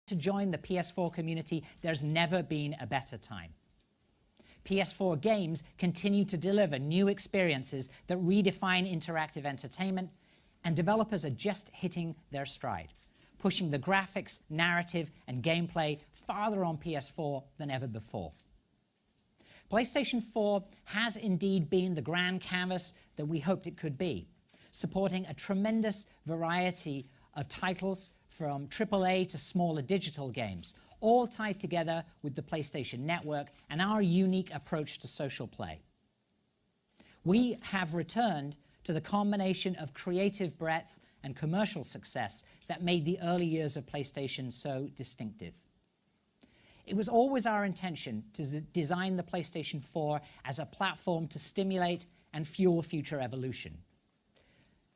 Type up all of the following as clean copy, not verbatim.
to join the PS4 community, there's never been a better time. PS4 games continue to deliver new experiences that redefine interactive entertainment, and developers are just hitting their stride, pushing the graphics, narrative, and gameplay farther on PS4 than ever before. PlayStation 4 has indeed been the grand canvas that we hoped it could be, supporting a tremendous variety of titles from AAA to smaller digital games, all tied together with the PlayStation Network and our unique approach to social play. We have returned to the combination of creative breadth and commercial success that made the early years of PlayStation so distinctive. It was always our intention to design the PlayStation 4 as a platform to stimulate and fuel future evolution.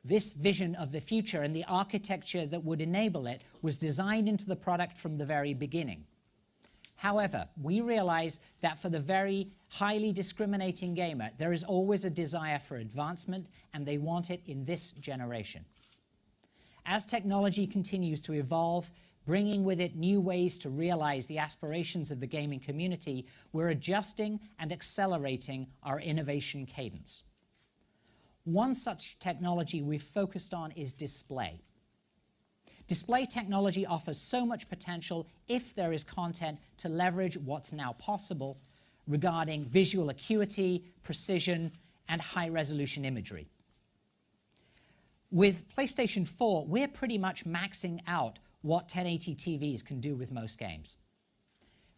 This vision of the future and the architecture that would enable it was designed into the product from the very beginning. However, we realize that for the very highly discriminating gamer, there is always a desire for advancement, and they want it in this generation. As technology continues to evolve, bringing with it new ways to realize the aspirations of the gaming community, we're adjusting and accelerating our innovation cadence. One such technology we've focused on is display. Display technology offers so much potential if there is content to leverage what's now possible regarding visual acuity, precision, and high-resolution imagery. With PlayStation 4, we're pretty much maxing out what 1080 TVs can do with most games.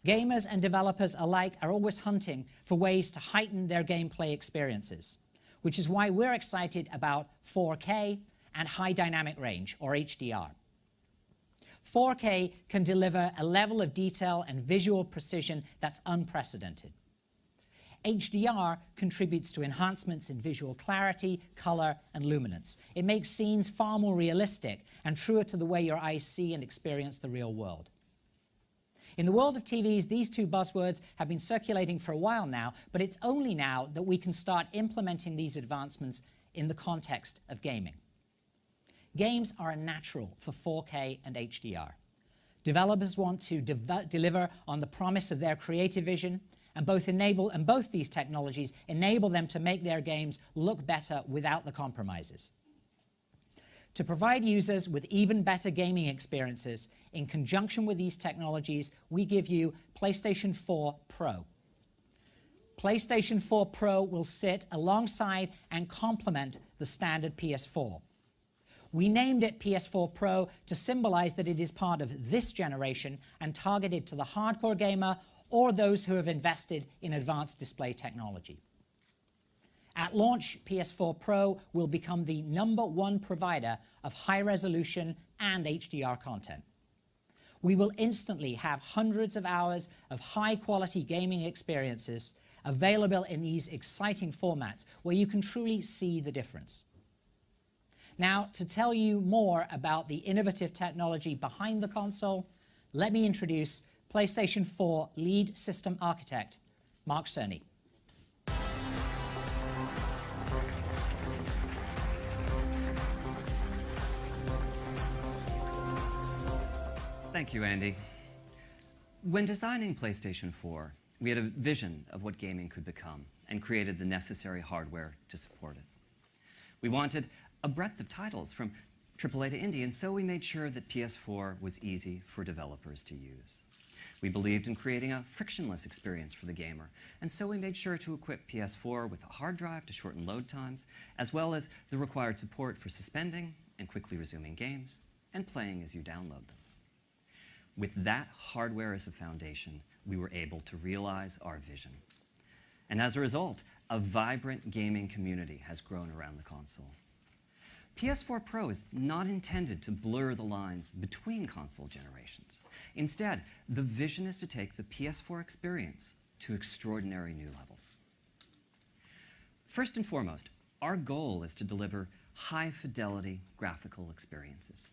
Gamers and developers alike are always hunting for ways to heighten their gameplay experiences, which is why we're excited about 4K and high dynamic range, or HDR. 4K can deliver a level of detail and visual precision that's unprecedented. HDR contributes to enhancements in visual clarity, color, and luminance. It makes scenes far more realistic and truer to the way your eyes see and experience the real world. In the world of TVs, these two buzzwords have been circulating for a while now, but it's only now that we can start implementing these advancements in the context of gaming. Games are a natural for 4K and HDR. Developers want to deliver on the promise of their creative vision, and both these technologies enable them to make their games look better without the compromises. To provide users with even better gaming experiences, in conjunction with these technologies, we give you PlayStation 4 Pro. PlayStation 4 Pro will sit alongside and complement the standard PS4. We named it PS4 Pro to symbolize that it is part of this generation and targeted to the hardcore gamer or those who have invested in advanced display technology. At launch, PS4 Pro will become the #1 provider of high-resolution and HDR content. We will instantly have hundreds of hours of high-quality gaming experiences available in these exciting formats where you can truly see the difference. Now, to tell you more about the innovative technology behind the console, let me introduce PlayStation 4 lead system architect, Mark Sony. Thank you, Andy. When designing PlayStation 4, we had a vision of what gaming could become and created the necessary hardware to support it. We wanted a breadth of titles from AAA to indie, and so we made sure that PS4 was easy for developers to use. We believed in creating a frictionless experience for the gamer, and so we made sure to equip PS4 with a hard drive to shorten load times, as well as the required support for suspending and quickly resuming games and playing as you download them. With that hardware as a foundation, we were able to realize our vision. And as a result, a vibrant gaming community has grown around the console. PS4 Pro is not intended to blur the lines between console generations. Instead, the vision is to take the PS4 experience to extraordinary new levels. First and foremost, our goal is to deliver high-fidelity graphical experiences.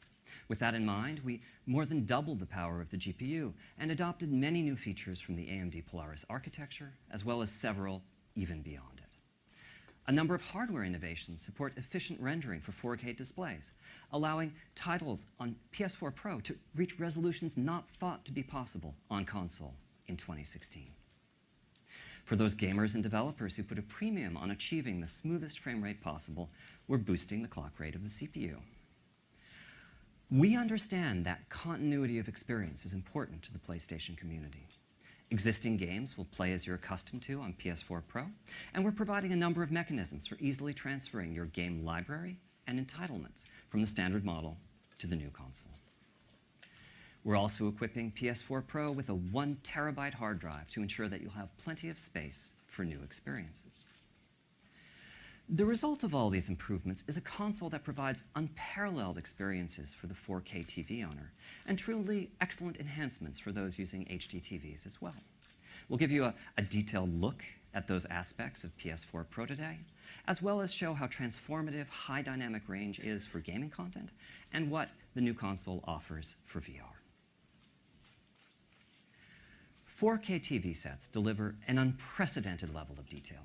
With that in mind, we more than doubled the power of the GPU and adopted many new features from the AMD Polaris architecture, as well as several even beyond it. A number of hardware innovations support efficient rendering for 4K displays, allowing titles on PS4 Pro to reach resolutions not thought to be possible on console in 2016. For those gamers and developers who put a premium on achieving the smoothest frame rate possible, we're boosting the clock rate of the CPU. We understand that continuity of experience is important to the PlayStation community. Existing games will play as you're accustomed to on PS4 Pro, and we're providing a number of mechanisms for easily transferring your game library and entitlements from the standard model to the new console. We're also equipping PS4 Pro with a 1 terabyte hard drive to ensure that you'll have plenty of space for new experiences. The result of all these improvements is a console that provides unparalleled experiences for the 4K TV owner, and truly excellent enhancements for those using HD TVs as well. We'll give you a detailed look at those aspects of PS4 Pro today, as well as show how transformative high dynamic range is for gaming content, and what the new console offers for VR. 4K TV sets deliver an unprecedented level of detail.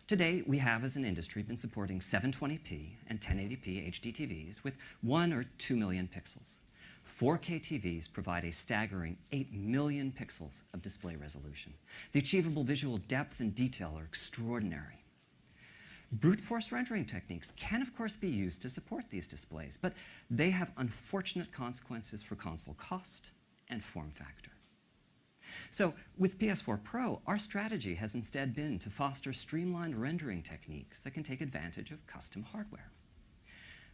Today, we have as an industry been supporting 720p and 1080p HD TVs with 1 or 2 million pixels. 4K TVs provide a staggering 8 million pixels of display resolution. The achievable visual depth and detail are extraordinary. Brute force rendering techniques can, of course, be used to support these displays, but they have unfortunate consequences for console cost and form factor. So with PS4 Pro, our strategy has instead been to foster streamlined rendering techniques that can take advantage of custom hardware.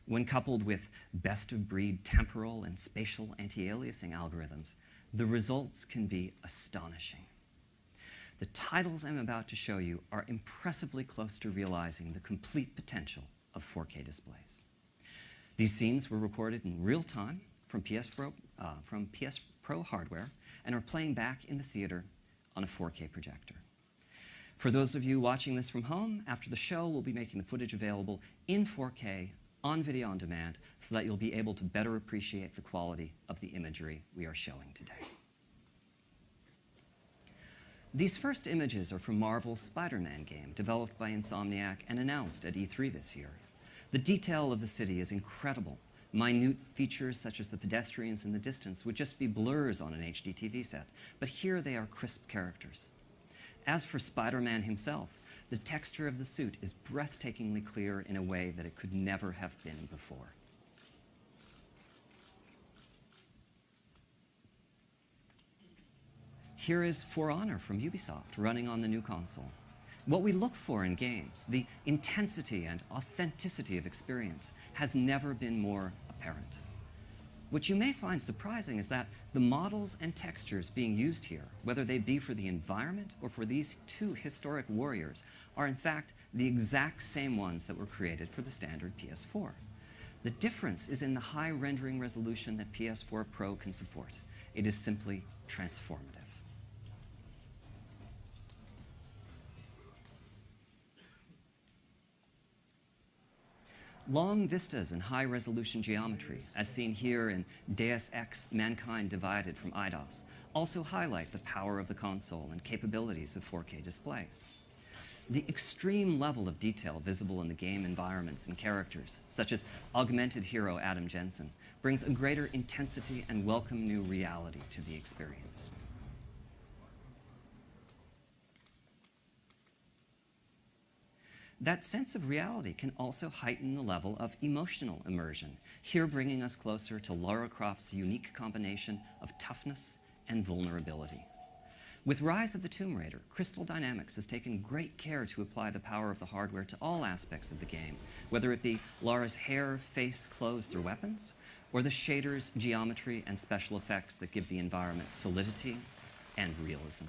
When coupled with best-of-breed temporal and spatial anti-aliasing algorithms, the results can be astonishing. The titles I'm about to show you are impressively close to realizing the complete potential of 4K displays. These scenes were recorded in real time from PS Pro hardware and are playing back in the theater on a 4K projector. For those of you watching this from home, after the show, we'll be making the footage available in 4K on video on demand so that you'll be able to better appreciate the quality of the imagery we are showing today. These first images are from Marvel's Spider-Man game, developed by Insomniac and announced at E3 this year. The detail of the city is incredible. Minute features such as the pedestrians in the distance would just be blurs on an HD TV set, but here they are crisp characters. As for Spider-Man himself, the texture of the suit is breathtakingly clear in a way that it could never have been before. Here is For Honor from Ubisoft running on the new console. What we look for in games, the intensity and authenticity of experience, has never been more apparent. What you may find surprising is that the models and textures being used here, whether they be for the environment or for these two historic warriors, are in fact the exact same ones that were created for the standard PS4. The difference is in the high rendering resolution that PS4 Pro can support. It is simply transformative. Long vistas and high-resolution geometry, as seen here in Deus Ex: Mankind Divided from Eidos, also highlight the power of the console and capabilities of 4K displays. The extreme level of detail visible in the game environments and characters, such as augmented hero Adam Jensen, brings a greater intensity and welcome new reality to the experience. That sense of reality can also heighten the level of emotional immersion, here bringing us closer to Lara Croft's unique combination of toughness and vulnerability. With Rise of the Tomb Raider, Crystal Dynamics has taken great care to apply the power of the hardware to all aspects of the game, whether it be Lara's hair, face, clothes through weapons, or the shaders, geometry, and special effects that give the environment solidity and realism.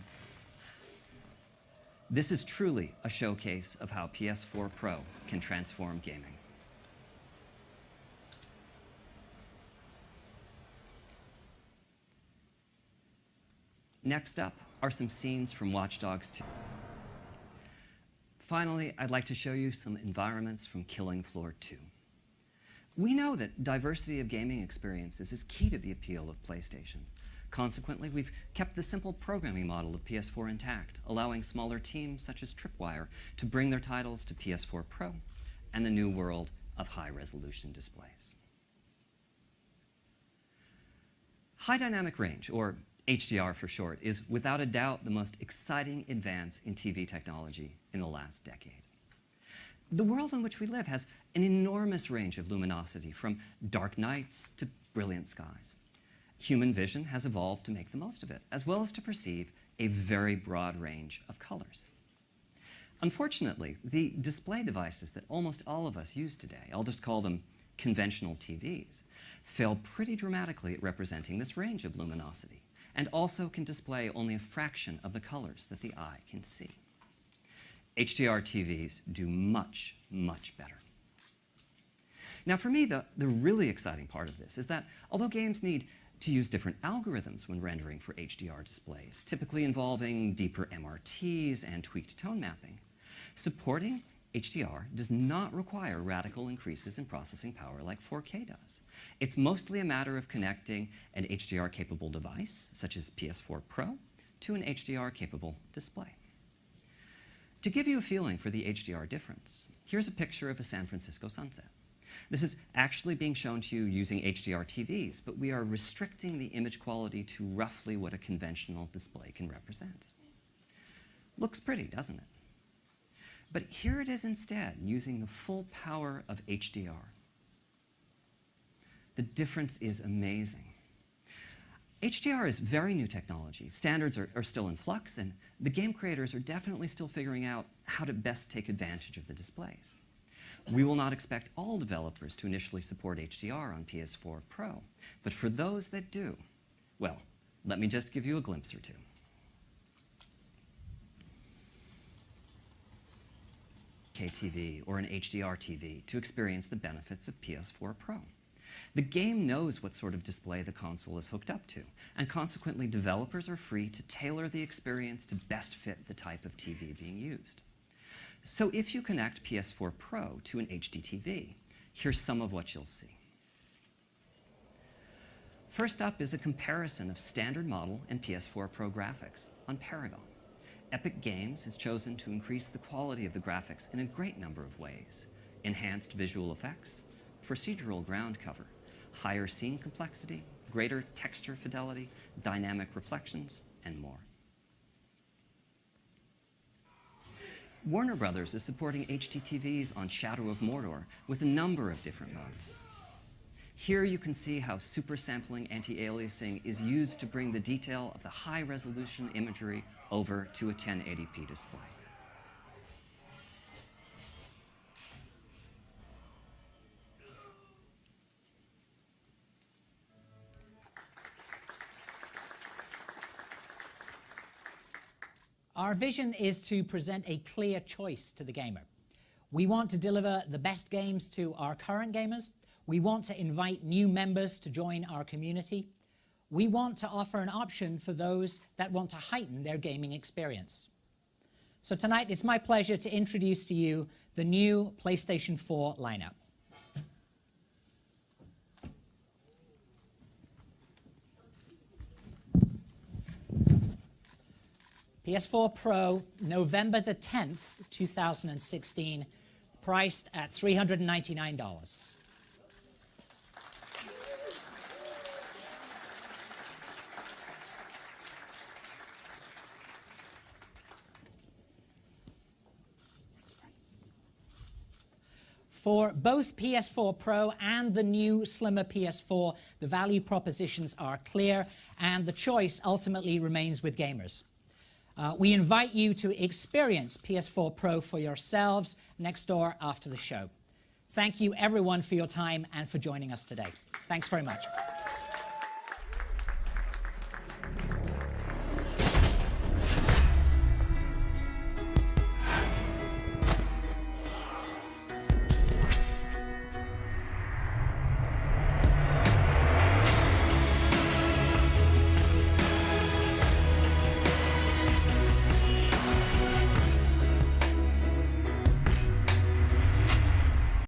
This is truly a showcase of how PS4 Pro can transform gaming. Next up are some scenes from Watch Dogs 2. Finally, I'd like to show you some environments from Killing Floor 2. We know that diversity of gaming experiences is key to the appeal of PlayStation. Consequently, we've kept the simple programming model of PS4 intact, allowing smaller teams such as Tripwire to bring their titles to PS4 Pro and the new world of high-resolution displays. High dynamic range, or HDR for short, is without a doubt the most exciting advance in TV technology in the last decade. The world in which we live has an enormous range of luminosity, from dark nights to brilliant skies. Human vision has evolved to make the most of it, as well as to perceive a very broad range of colors. Unfortunately, the display devices that almost all of us use today, I'll just call them conventional TVs, fail pretty dramatically at representing this range of luminosity, and also can display only a fraction of the colors that the eye can see. HDR TVs do much, much better. Now for me, the really exciting part of this is that although games need to use different algorithms when rendering for HDR displays, typically involving deeper MRTs and tweaked tone mapping, supporting HDR does not require radical increases in processing power like 4K does. It's mostly a matter of connecting an HDR-capable device, such as PS4 Pro, to an HDR-capable display. To give you a feeling for the HDR difference, here's a picture of a San Francisco sunset. This is actually being shown to you using HDR TVs, but we are restricting the image quality to roughly what a conventional display can represent. Looks pretty, doesn't it? But here it is instead, using the full power of HDR. The difference is amazing. HDR is very new technology. Standards are still in flux, and the game creators are definitely still figuring out how to best take advantage of the displays. We will not expect all developers to initially support HDR on PS4 Pro, but for those that do, well, let me just give you a glimpse or two. TV or an HDR TV to experience the benefits of PS4 Pro. The game knows what sort of display the console is hooked up to, and consequently developers are free to tailor the experience to best fit the type of TV being used. So if you connect PS4 Pro to an HD TV, here's some of what you'll see. First up is a comparison of standard model and PS4 Pro graphics on Paragon. Epic Games has chosen to increase the quality of the graphics in a great number of ways: enhanced visual effects, procedural ground cover, higher scene complexity, greater texture fidelity, dynamic reflections, and more. Warner Brothers is supporting HD TVs on Shadow of Mordor with a number of different modes. Here you can see how super-sampling anti-aliasing is used to bring the detail of the high-resolution imagery over to a 1080p display. Our vision is to present a clear choice to the gamer. We want to deliver the best games to our current gamers. We want to invite new members to join our community. We want to offer an option for those that want to heighten their gaming experience. So tonight, it's my pleasure to introduce to you the new PlayStation 4 lineup. PS4 Pro, November the 10th, 2016, priced at $399. For both PS4 Pro and the new slimmer PS4, the value propositions are clear, and the choice ultimately remains with gamers. We invite you to experience PS4 Pro for yourselves next door after the show. Thank you, everyone, for your time and for joining us today. Thanks very much.